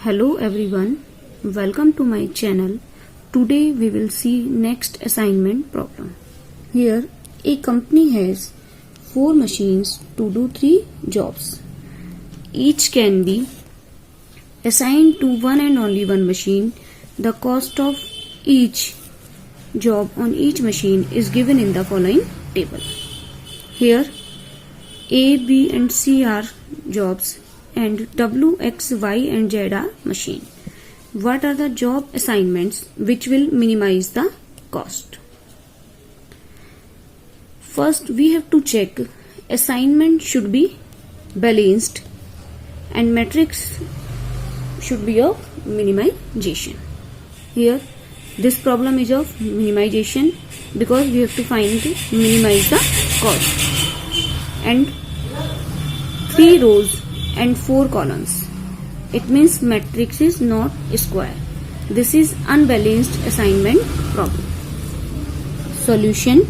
Hello everyone, welcome to my channel. Today we will see next assignment problem. Here a company has 4 machines to do 3 jobs. Each can be assigned to one and only one machine. The cost of each job on each machine is given in the following table. Here A, B and C are jobs and W, X, Y and Z are machine. What are the job assignments which will minimize the cost? First we have to check assignment should be balanced and matrix should be of minimization. Here this problem is of minimization because we have to minimize the cost. And 3 rows and 4 columns. It means matrix is not square. This is unbalanced assignment problem. Solution.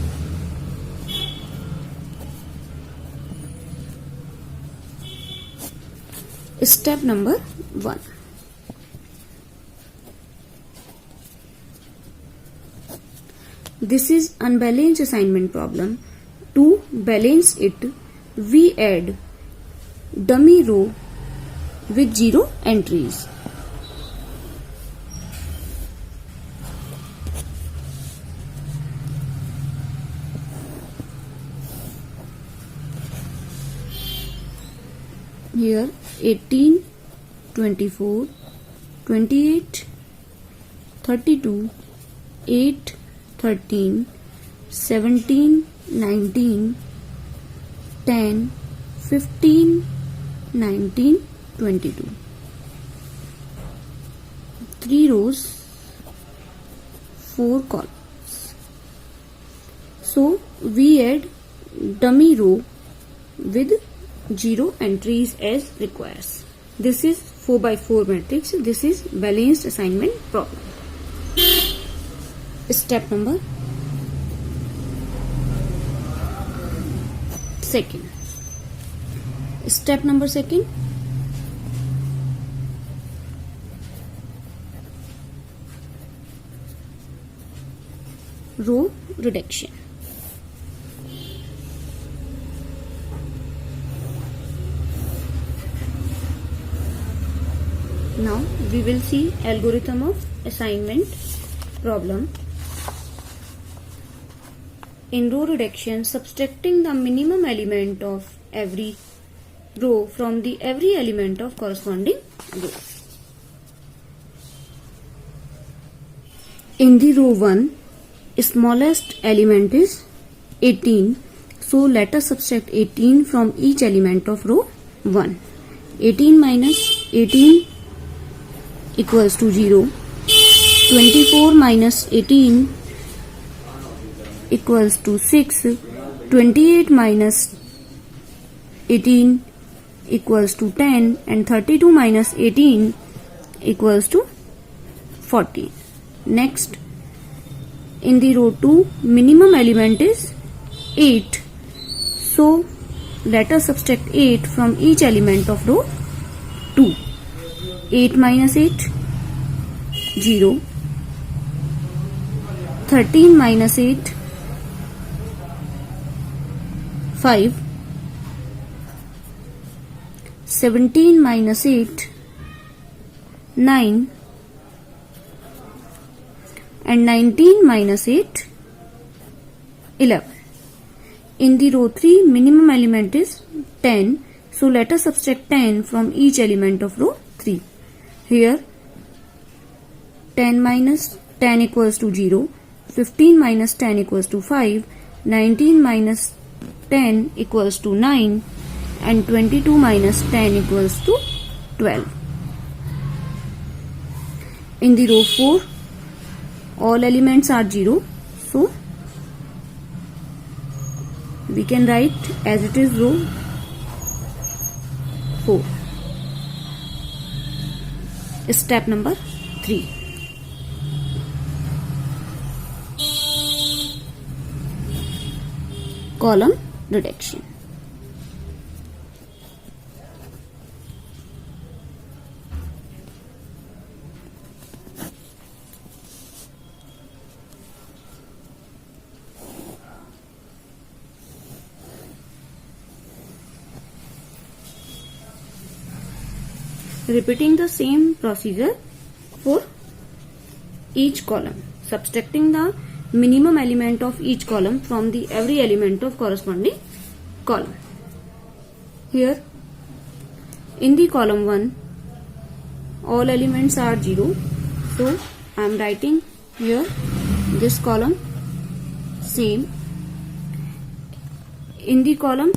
Step number 1. This is unbalanced assignment problem. To balance it, we add dummy row with 0 entries. Here 18, 24, 28, 32, 8, 13, 17, 19, 10, 15, 19, 22. 3 rows, 4 columns. So we add dummy row with 0 entries as requires. This is 4 by 4 matrix. This is balanced assignment problem. Step number 2. Step number 2. Row reduction. Now we will see algorithm of assignment problem. In row reduction, subtracting the minimum element of every row from the every element of corresponding row. In the row 1, smallest element is 18. So let us subtract 18 from each element of row 1. 18 minus 18 equals to 0. 24 minus 18 equals to 6. 28 minus 18 equals to 10 and 32 minus 18 equals to 14. Next, in the row 2, minimum element is 8. So let us subtract 8 from each element of row 2. 8 minus 8, 0. 13 minus 8, 5. 17 minus 8, 9. And 19 minus 8, 11. In the row 3, minimum element is 10. So let us subtract 10 from each element of row 3. Here 10 minus 10 equals to 0. 15 minus 10 equals to 5. 19 minus 10 equals to 9. And 22 minus 10 equals to 12. In the row 4, all elements are 0. So we can write as it is row 4. Step number 3. Column reduction. Repeating the same procedure for each column, subtracting the minimum element of each column from the every element of corresponding column. Here in the column 1 all elements are 0, so I am writing here this column same. In the column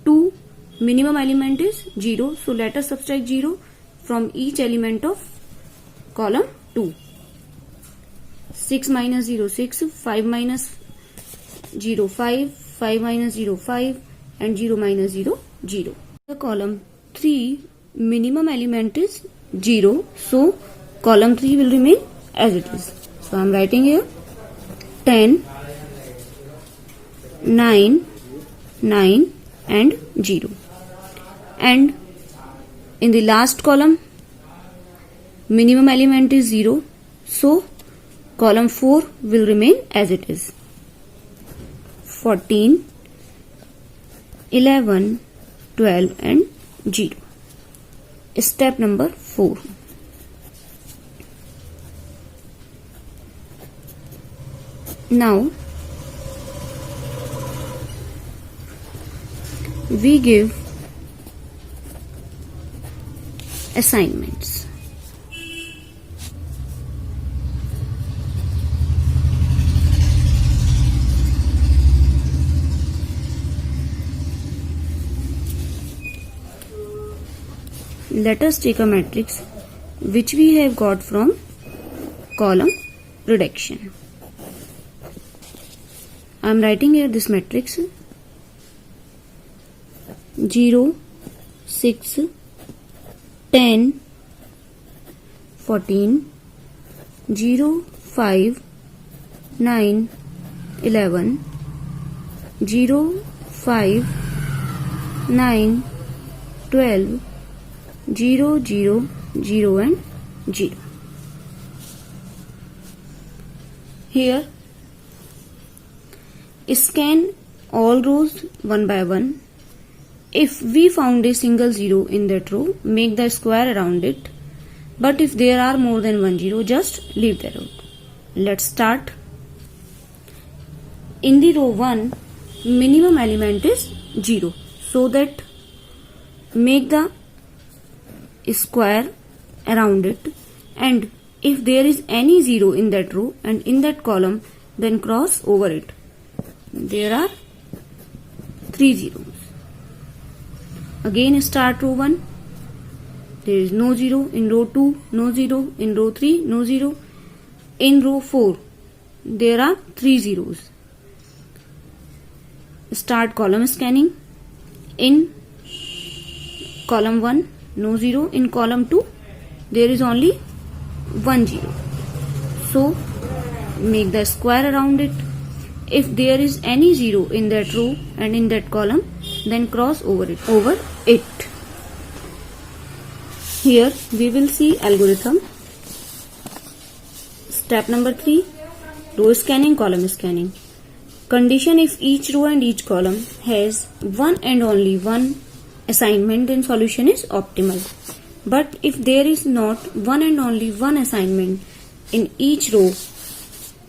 2 minimum element is 0, so let us subtract 0 from each element of column 2. 6 minus 0 6, 5 minus 0 5, 5 minus 0 5 and 0 minus 0 0. The column 3 minimum element is 0, so column 3 will remain as it is. So I am writing here 10, 9, 9 and 0. And in the last column minimum element is 0, so column 4 will remain as it is. 14, 11, 12 and 0. Step number 4. Now we give assignments. Let us take a matrix which we have got from column reduction. I am writing here this matrix 0, 6, 10, 14, 0, 5, 9, 11, 0, 5, 9, 12, 0, 0, 0 and 0. Here scan all rows one by one. If we found a single 0 in that row, make the square around it. But if there are more than one 0, just leave that out. Let's start. In the row 1, minimum element is 0. So that make the square around it. And if there is any 0 in that row and in that column, then cross over it. There are 3 zeros. Again start row 1. There is no 0. In row 2, no 0. In row 3, no 0. In row 4, there are 3 zeros. Start column scanning. In column 1, no 0. In column 2, there is only 1 0. So make the square around it. If there is any 0 in that row and in that column, then cross over it. Here we will see algorithm. Step number 3, row scanning, column scanning. Condition: if each row and each column has one and only one assignment, then solution is optimal. But if there is not one and only one assignment in each row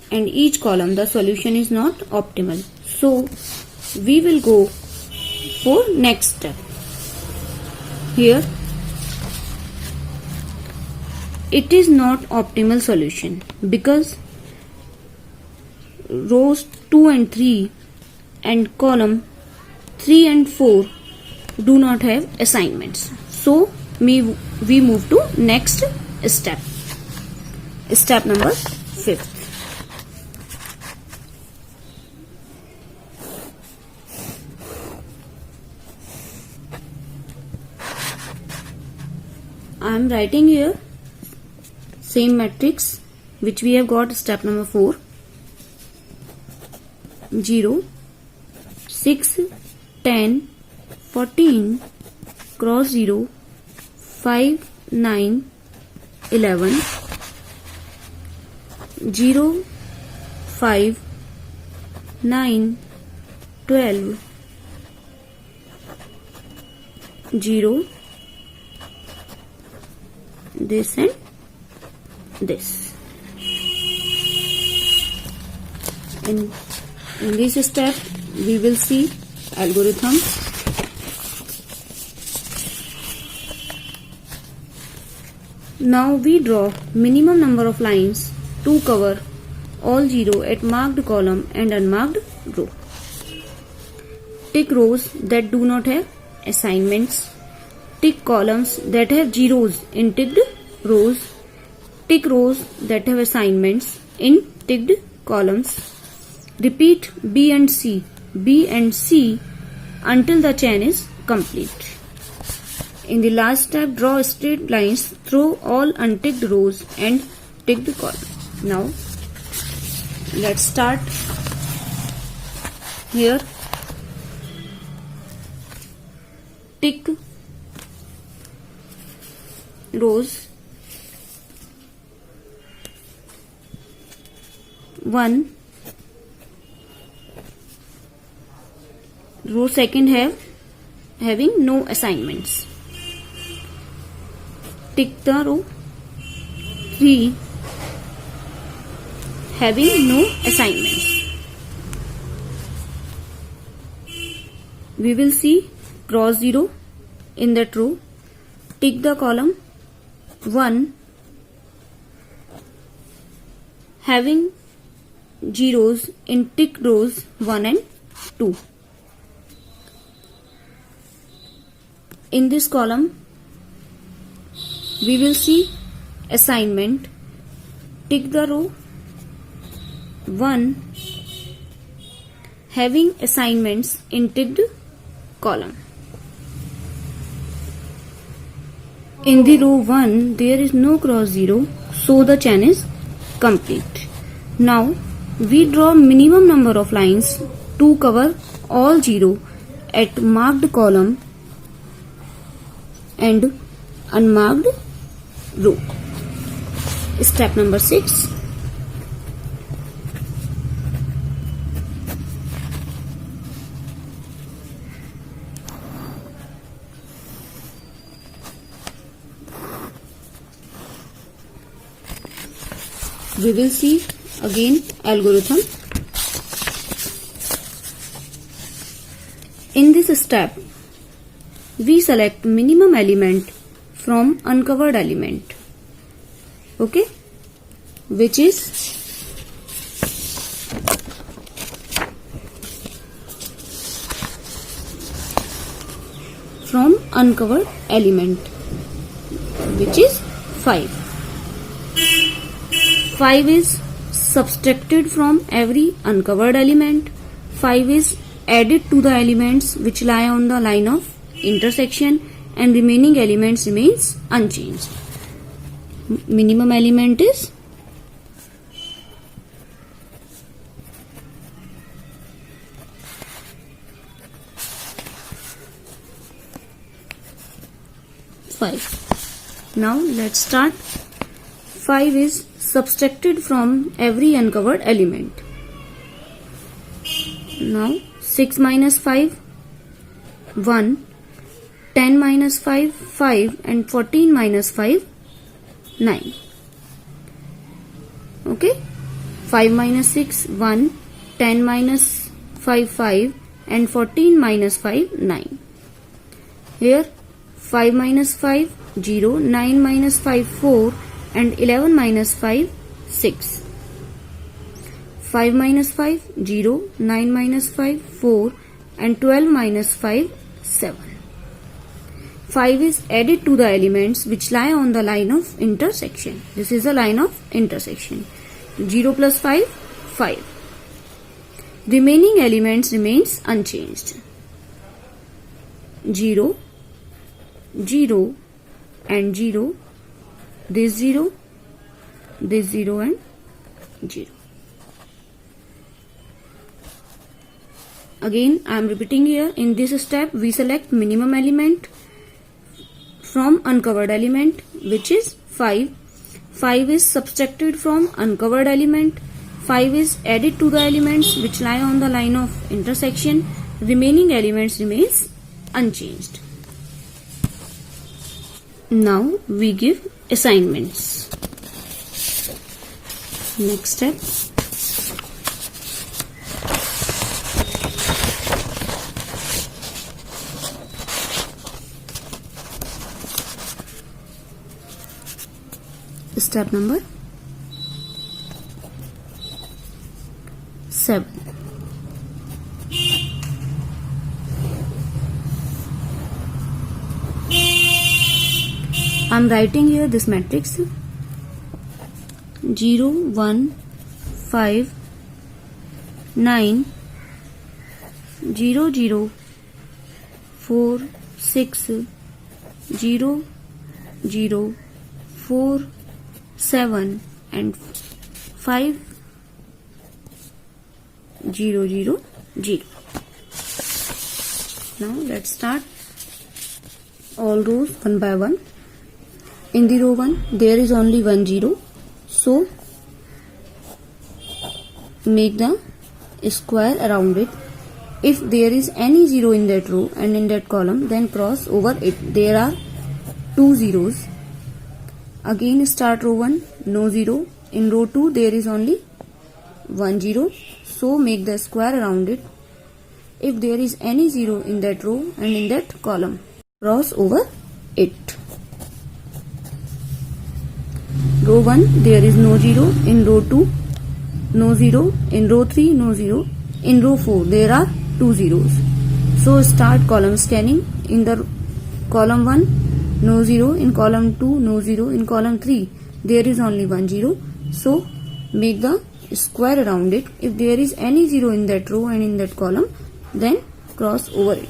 and each column, the solution is not optimal. So we will go for next step. Here it is not optimal solution because rows 2 and 3 and column 3 and 4 do not have assignments. So we move to next step. Step number 5. I am writing here same matrix which we have got. Step number 4. 0, 6, 10, 14, cross 0, 5, 9, 11, 0, 5, 9, 12, 0, this and this. In this step, we will see algorithm. Now we draw minimum number of lines to cover all 0 at marked column and unmarked row. Tick rows that do not have assignments. Tick columns that have zeros in ticked rows. Tick rows that have assignments in ticked columns. Repeat B and C until the chain is complete. In the last step, draw straight lines through all unticked rows and ticked columns. Now, let's start. Here, tick rows 1, row second having no assignments. Tick the row 3 having no assignments. We will see cross 0 in that row. Tick the column 1 having zeros in ticked rows 1 and 2. In this column, we will see assignment. Tick the row 1 having assignments in ticked column. In the row 1, there is no cross 0, so the chain is complete. Now, we draw minimum number of lines to cover all 0 at marked column and unmarked row. Step number 6. We will see again algorithm. In this step, we select minimum element from uncovered element, okay, which is from uncovered element, which is 5. 5 is subtracted from every uncovered element. 5 is added to the elements which lie on the line of intersection, and remaining elements remains unchanged. Minimum element is 5. Now let's start. 5 is subtracted from every uncovered element. Now 6 minus 5, 1. 10 minus 5, 5, and 14 minus 5, 9. Okay. 5 minus 6, 1. 10 minus 5, 5, and 14 minus 5, 9. Here 5 minus 5, 0. 9 minus 5, 4, and 11 minus 5, 6. 5 minus 5, 0. 9 minus 5, 4, and 12 minus 5, 7. 5 is added to the elements which lie on the line of intersection. This is a line of intersection. 0 plus 5, 5. Remaining elements remains unchanged. 0, 0, and 0. This 0, this 0, and 0. Again, I am repeating here. In this step, we select minimum element from uncovered element, which is 5. 5 is subtracted from uncovered element. 5 is added to the elements which lie on the line of intersection. Remaining elements remains unchanged. Now we give assignments. Next step. Step number 7. I'm writing here this matrix 0, 1, 5, 9, 0, 0, 4, 6, 0, 0, 4, 7 and 5, 0, 0, 0. Now let's start all rows one by one. In the row 1 there is only 1 0, so make the square around it. If there is any 0 in that row and in that column, then cross over it. There are 2 zeros. Again start row 1, no 0. In row 2 there is only 1 0, so make the square around it. If there is any 0 in that row and in that column, cross over it. Row 1 there is no 0. In row 2 no 0. In row 3 no 0. In row 4 there are 2 zeros. So start column scanning. In the column 1 no 0. In column 2 no 0. In column 3 there is only 1 0. So make the square around it. If there is any 0 in that row and in that column, then cross over it.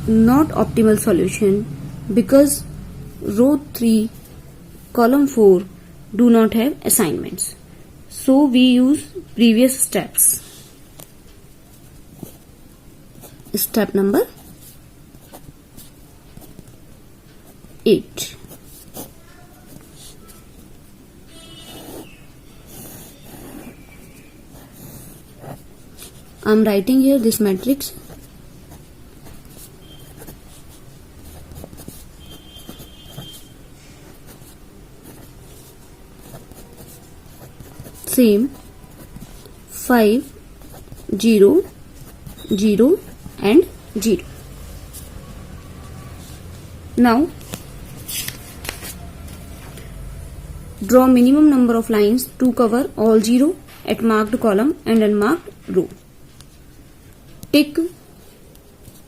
Not optimal solution because row 3 column 4 do not have assignments. So we use previous steps. Step number 8. I am writing here this matrix same 5 0 0 and 0. Now draw minimum number of lines to cover all 0 at marked column and unmarked row. Tick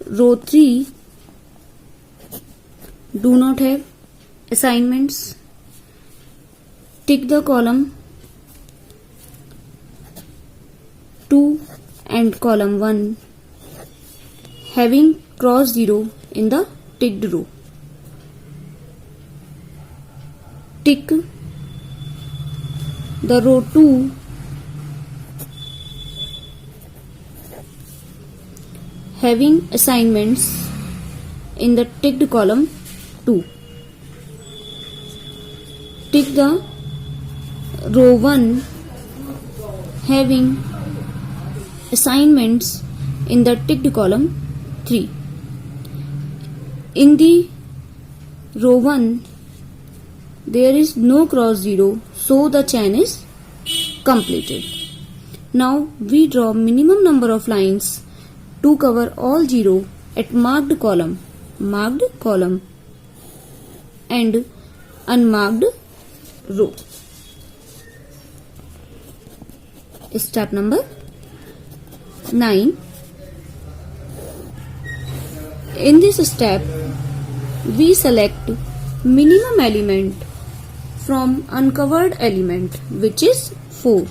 row 3 do not have assignments. Tick the column 2 and column 1 having cross 0 in the ticked row. Tick the row 2 having assignments in the ticked column 2. Tick the row 1 having assignments in the ticked column 3. In the row 1 there is no cross 0, so the chain is completed. Now we draw minimum number of lines to cover all 0 at marked column and unmarked row. Step number 9. In this step we select minimum element from uncovered element, which is 4.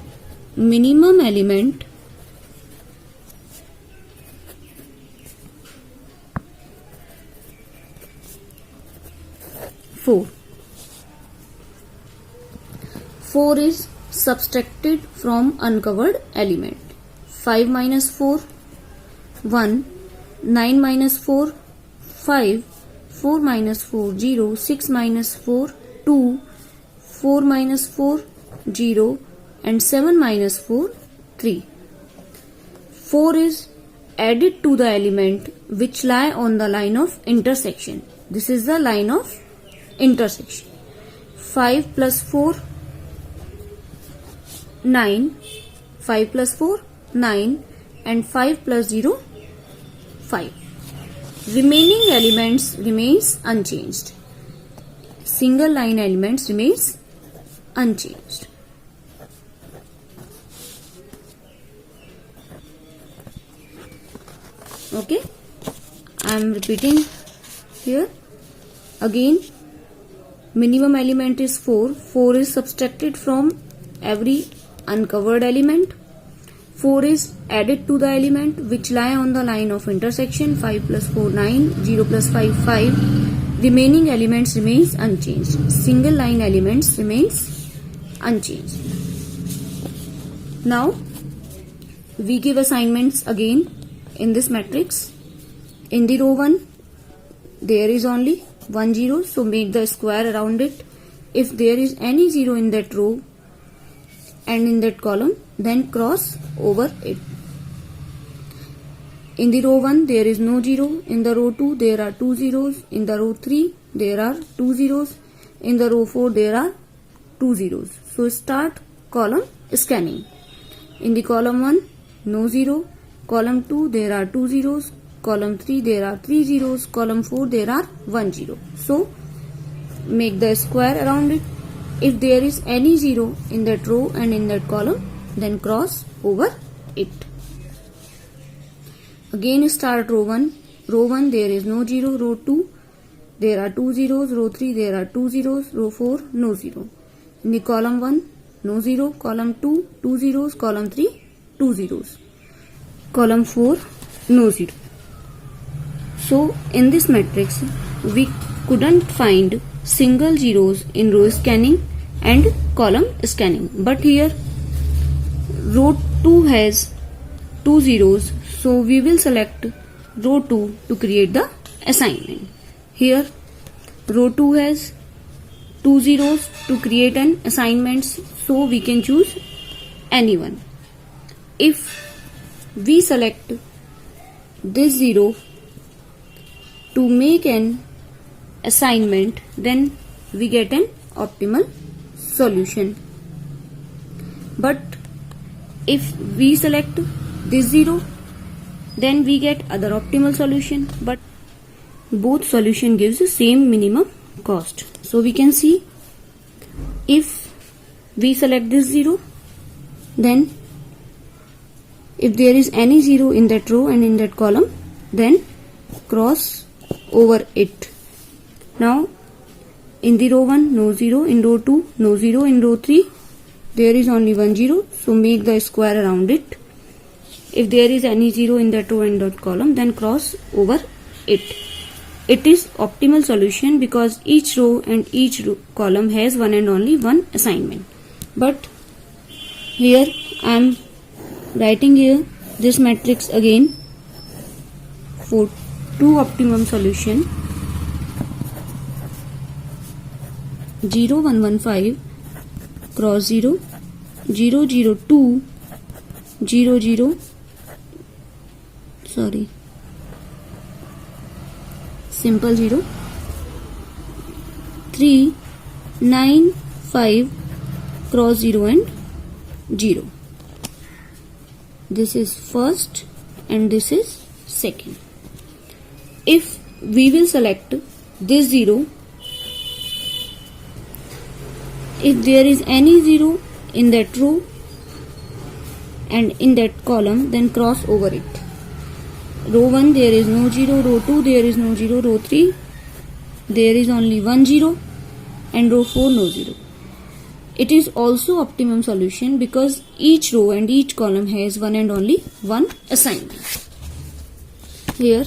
Minimum element 4. 4 is subtracted from uncovered element. 5 minus 4 1, 9 minus 4 5, 4 minus 4 0, 6 minus 4 2, 4 minus 4 0 and 7 minus 4 3. 4 is added to the element which lie on the line of intersection. This is the line of intersection. 5 plus 4 9, 5 plus 4 9, and 5 plus 0 5. Remaining elements remains unchanged. Single line elements remains unchanged. Okay, I am repeating here again. Minimum element is 4. 4 is subtracted from every uncovered element. 4 is added to the element which lie on the line of intersection. 5 plus 4 9, 0 plus 5 5. Remaining elements remains unchanged. Single line elements remains unchanged. Now we give assignments again in this matrix. In the row 1 there is only 1 0, so make the square around it. If there is any 0 in that row and in that column, then cross over it. In the row 1 there is no 0. In the row 2 there are 2 zeros. In the row 3 there are 2 zeros. In the row 4 there are 2 zeros. So start column scanning. In the column 1 no 0. Column 2 there are 2 zeros. Column 3 there are 3 zeros. Column 4 there are 1 0. So make the square around it. If there is any 0 in that row and in that column, then cross over it. Again start row 1. Row 1 there is no 0. Row 2 there are 2 zeros. Row 3 there are 2 zeros. Row 4 no 0. In the column 1 no 0. Column 2 2 zeros. Column 3 2 zeros. Column 4 no 0. So in this matrix we couldn't find single zeros in row scanning and column scanning, but here row 2 has 2 zeros, so we will select row 2 to create the assignment. Here row 2 has 2 zeros. To create an assignment, so we can choose any one. If we select this 0 to make an assignment, then we get an optimal solution. But if we select this 0, then we get other optimal solution, but both solution gives the same minimum cost. So we can see, if we select this 0, then if there is any 0 in that row and in that column, then cross over it. Now in the row 1 no 0, in row 2 no 0, in row 3 there is only 1 0, so make the square around it. If there is any 0 in that row and that column, then cross over it. It is optimal solution because each row and each column has one and only one assignment. But here I am writing here this matrix again for two optimum solution. 0 1 1 5 cross 0, 0 0 2, 0 0 simple 0, 3 9 5 cross 0 and 0. This is first and this is second. If we will select this 0, if there is any 0 in that row and in that column, then cross over it. Row 1 there is no 0, row 2 there is no 0, row 3 there is only 1 0, and row 4 no 0. It is also optimum solution because each row and each column has one and only one assignment. Here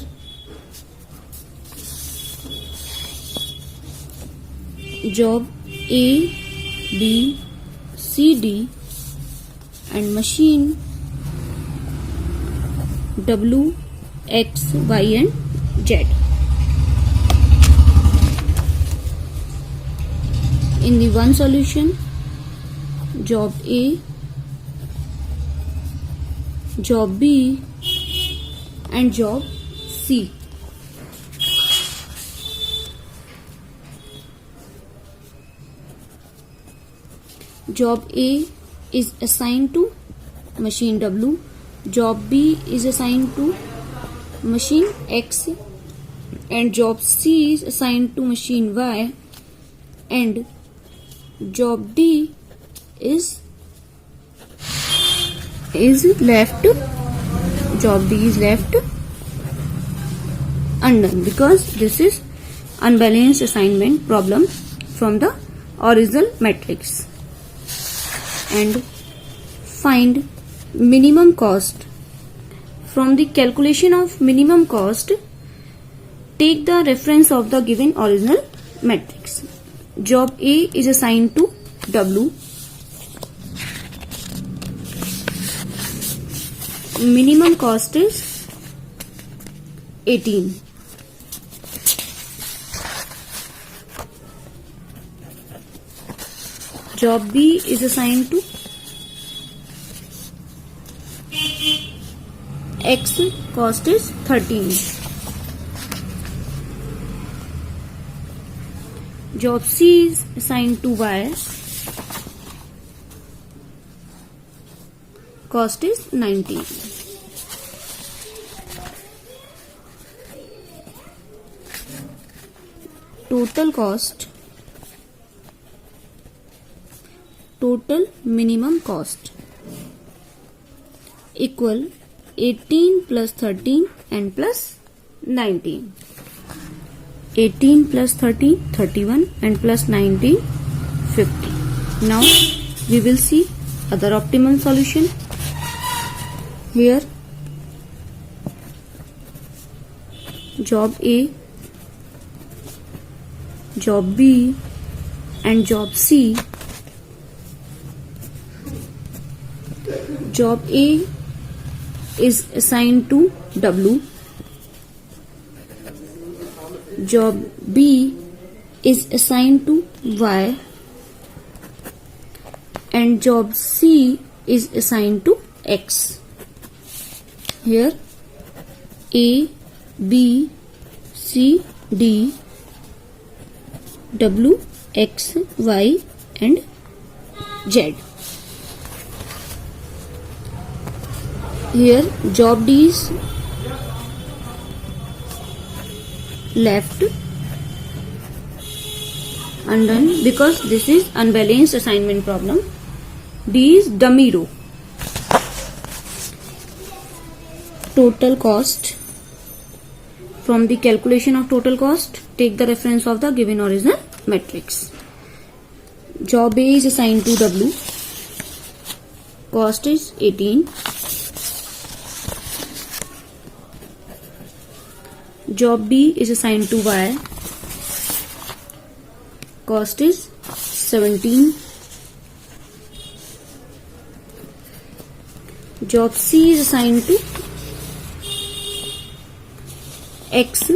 job A, B, C, D and machine W, X, Y and Z. In the one solution, job A, job B and job C. job A is assigned to machine W, job B is assigned to machine X, and job C is assigned to machine Y, and job D is left undone because this is unbalanced assignment problem from the original matrix. And find minimum cost. From the calculation of minimum cost, take the reference of the given original matrix. Job A is assigned to W. Minimum cost is 18. Job B is assigned to X, cost is 13. Job C is assigned to Y, cost is 19. Total cost, total minimum cost equal 18 plus 13 and plus 19. 18 plus 13, 31 and plus 19, 50. Now we will see other optimal solution. Here job A, job B and job C. Job A is assigned to W. Job B is assigned to Y, and job C is assigned to X. Here A, B, C, D, W, X, Y and Z. Here job D is left undone because this is unbalanced assignment problem. D is dummy row. Total cost. From the calculation of total cost, take the reference of the given original matrix. Job A is assigned to W. Cost is 18. Job B is assigned to Y. Cost is 17. Job C is assigned to X.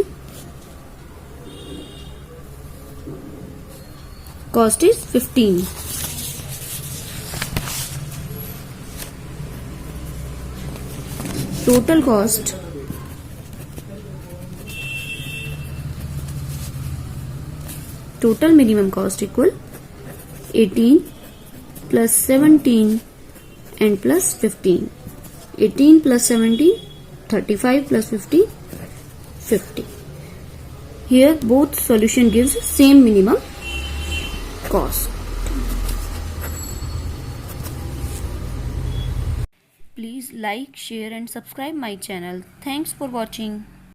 Cost is 15. Total cost. Total minimum cost equal 18 plus 17 and plus 15. 18 plus 17, 35 plus 15, 50. Here both solution gives same minimum cost. Please like, share and subscribe my channel. Thanks for watching.